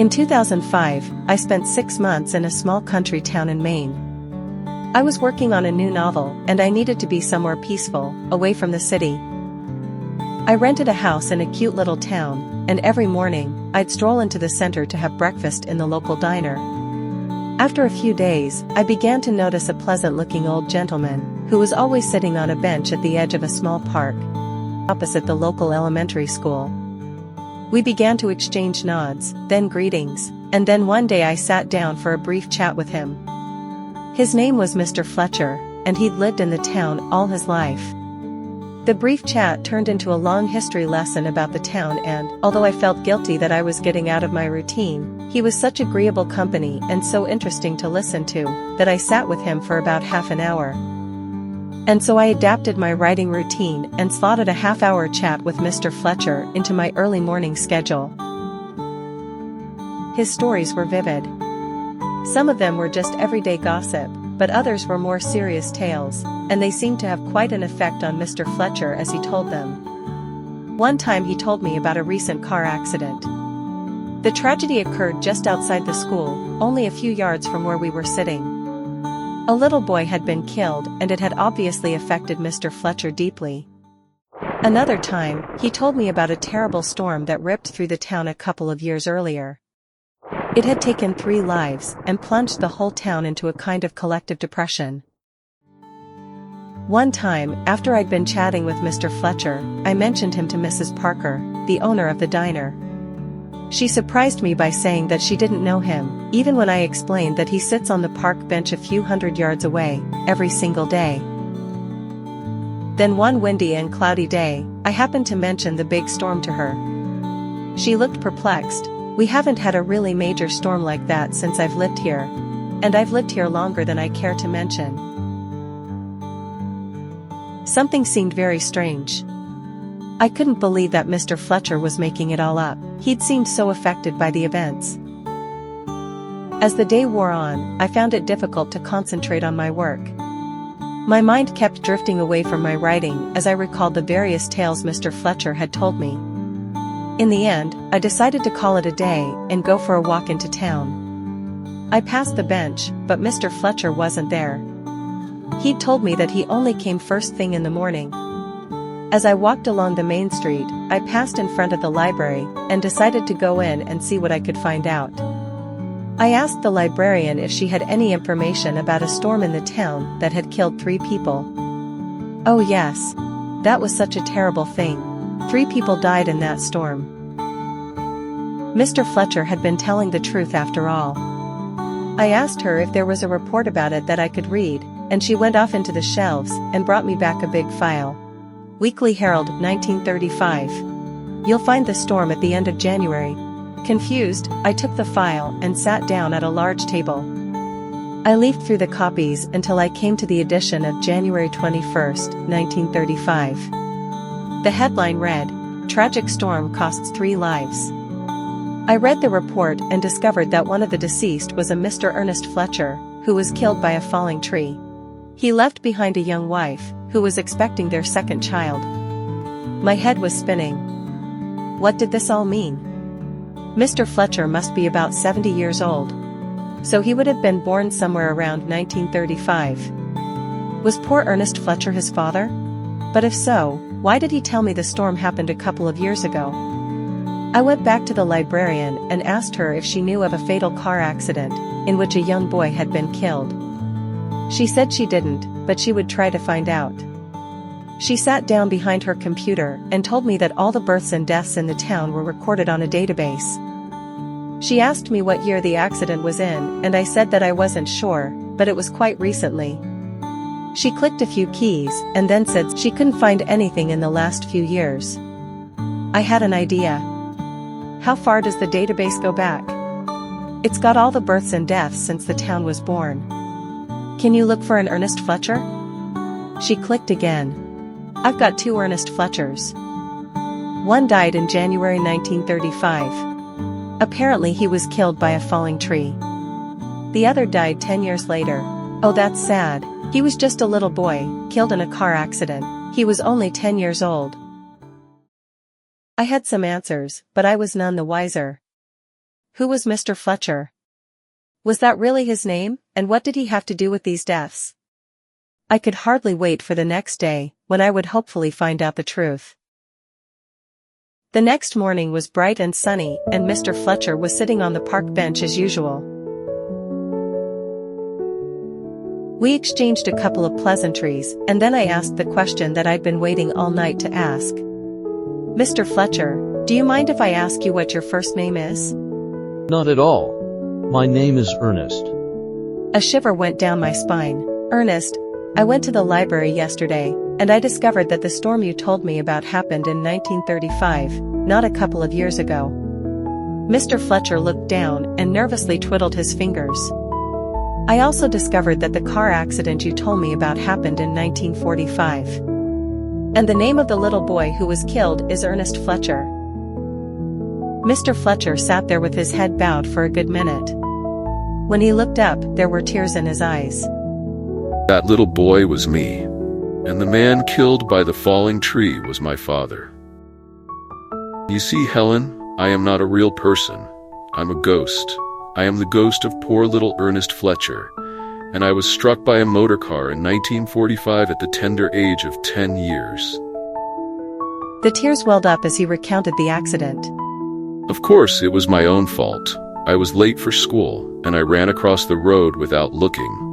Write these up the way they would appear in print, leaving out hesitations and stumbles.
In 2005, I spent 6 months in a small country town in Maine. I was working on a new novel and I needed to be somewhere peaceful, away from the city. I rented a house in a cute little town, and every morning, I'd stroll into the center to have breakfast in the local diner. After a few days, I began to notice a pleasant-looking old gentleman, who was always sitting on a bench at the edge of a small park, opposite the local elementary school. We began to exchange nods, then greetings, and then one day I sat down for a brief chat with him. His name was Mr. Fletcher, and he'd lived in the town all his life. The brief chat turned into a long history lesson about the town, and, although I felt guilty that I was getting out of my routine, he was such agreeable company and so interesting to listen to, that I sat with him for about half an hour. And so I adapted my writing routine and slotted a half-hour chat with Mr. Fletcher into my early morning schedule. His stories were vivid. Some of them were just everyday gossip, but others were more serious tales, and they seemed to have quite an effect on Mr. Fletcher as he told them. One time he told me about a recent car accident. The tragedy occurred just outside the school, only a few yards from where we were sitting. A little boy had been killed, and it had obviously affected Mr. Fletcher deeply. Another time, he told me about a terrible storm that ripped through the town a couple of years earlier. It had taken 3 lives and plunged the whole town into a kind of collective depression. One time, after I'd been chatting with Mr. Fletcher, I mentioned him to Mrs. Parker, the owner of the diner. She surprised me by saying that she didn't know him, even when I explained that he sits on the park bench a few hundred yards away, every single day. Then one windy and cloudy day, I happened to mention the big storm to her. She looked perplexed. "We haven't had a really major storm like that since I've lived here. And I've lived here longer than I care to mention." Something seemed very strange. I couldn't believe that Mr. Fletcher was making it all up. He'd seemed so affected by the events. As the day wore on, I found it difficult to concentrate on my work. My mind kept drifting away from my writing as I recalled the various tales Mr. Fletcher had told me. In the end, I decided to call it a day and go for a walk into town. I passed the bench, but Mr. Fletcher wasn't there. He'd told me that he only came first thing in the morning. As I walked along the main street, I passed in front of the library and decided to go in and see what I could find out. I asked the librarian if she had any information about a storm in the town that had killed 3 people. "Oh yes. That was such a terrible thing. 3 people died in that storm." Mr. Fletcher had been telling the truth after all. I asked her if there was a report about it that I could read, and she went off into the shelves and brought me back a big file. Weekly Herald, 1935. "You'll find the storm at the end of January." Confused, I took the file and sat down at a large table. I leafed through the copies until I came to the edition of January 21, 1935. The headline read, "Tragic Storm Costs 3 Lives." I read the report and discovered that one of the deceased was a Mr. Ernest Fletcher, who was killed by a falling tree. He left behind a young wife, who was expecting their 2nd child. My head was spinning. What did this all mean? Mr. Fletcher must be about 70 years old. So he would have been born somewhere around 1935. Was poor Ernest Fletcher his father? But if so, why did he tell me the storm happened a couple of years ago? I went back to the librarian and asked her if she knew of a fatal car accident, in which a young boy had been killed. She said she didn't, but she would try to find out. She sat down behind her computer and told me that all the births and deaths in the town were recorded on a database. She asked me what year the accident was in, and I said that I wasn't sure, but it was quite recently. She clicked a few keys and then said she couldn't find anything in the last few years. I had an idea. How far does the database go back? It's got all the births and deaths since the town was born. Can you look for an Ernest Fletcher? She clicked again. I've got 2 Ernest Fletchers. One died in January 1935. Apparently he was killed by a falling tree. The other died 10 years later. Oh, that's sad. He was just a little boy, killed in a car accident. He was only 10 years old. I had some answers, but I was none the wiser. Who was Mr. Fletcher? Was that really his name, and what did he have to do with these deaths? I could hardly wait for the next day, when I would hopefully find out the truth. The next morning was bright and sunny, and Mr. Fletcher was sitting on the park bench as usual. We exchanged a couple of pleasantries, and then I asked the question that I'd been waiting all night to ask. Mr. Fletcher, do you mind if I ask you what your first name is? Not at all. My name is Ernest. A shiver went down my spine. Ernest, I went to the library yesterday, and I discovered that the storm you told me about happened in 1935, not a couple of years ago. Mr. Fletcher looked down and nervously twiddled his fingers. I also discovered that the car accident you told me about happened in 1945. And the name of the little boy who was killed is Ernest Fletcher. Mr. Fletcher sat there with his head bowed for a good minute. When he looked up, there were tears in his eyes. That little boy was me, and the man killed by the falling tree was my father. You see, Helen, I am not a real person. I'm a ghost. I am the ghost of poor little Ernest Fletcher, and I was struck by a motor car in 1945 at the tender age of 10 years. The tears welled up as he recounted the accident. Of course, it was my own fault. I was late for school, and I ran across the road without looking.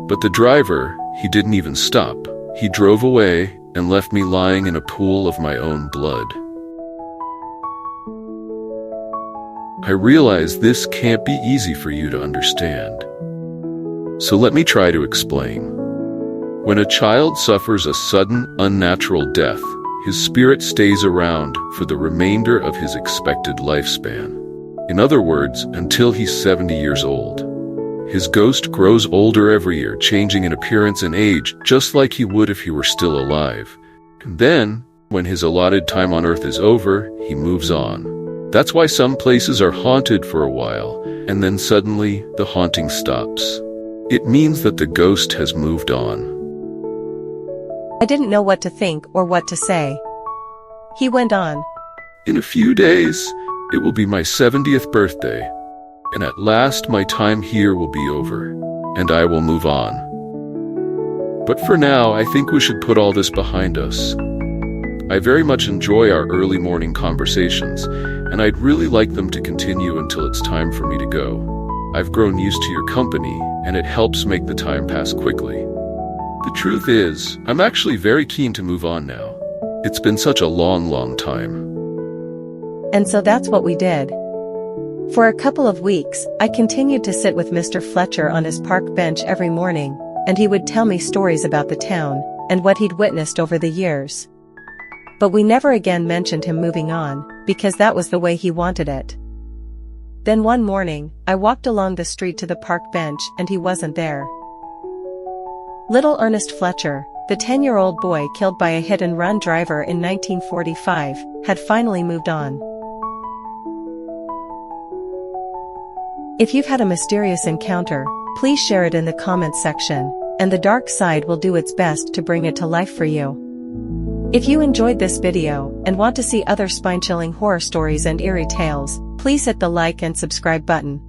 But the driver, he didn't even stop. He drove away and left me lying in a pool of my own blood. I realize this can't be easy for you to understand. So let me try to explain. When a child suffers a sudden, unnatural death, his spirit stays around for the remainder of his expected lifespan. In other words, until he's 70 years old. His ghost grows older every year, changing in appearance and age, just like he would if he were still alive. And then, when his allotted time on Earth is over, he moves on. That's why some places are haunted for a while, and then suddenly, the haunting stops. It means that the ghost has moved on. I didn't know what to think or what to say. He went on. In a few days, it will be my 70th birthday, and at last my time here will be over, and I will move on. But for now, I think we should put all this behind us. I very much enjoy our early morning conversations, and I'd really like them to continue until it's time for me to go. I've grown used to your company, and it helps make the time pass quickly. The truth is, I'm actually very keen to move on now. It's been such a long time. And so that's what we did. For a couple of weeks, I continued to sit with Mr. Fletcher on his park bench every morning, and he would tell me stories about the town, and what he'd witnessed over the years. But we never again mentioned him moving on, because that was the way he wanted it. Then one morning, I walked along the street to the park bench and he wasn't there. Little Ernest Fletcher, the 10-year-old boy killed by a hit-and-run driver in 1945, had finally moved on. If you've had a mysterious encounter, please share it in the comments section, and the dark side will do its best to bring it to life for you. If you enjoyed this video and want to see other spine-chilling horror stories and eerie tales, please hit the like and subscribe button.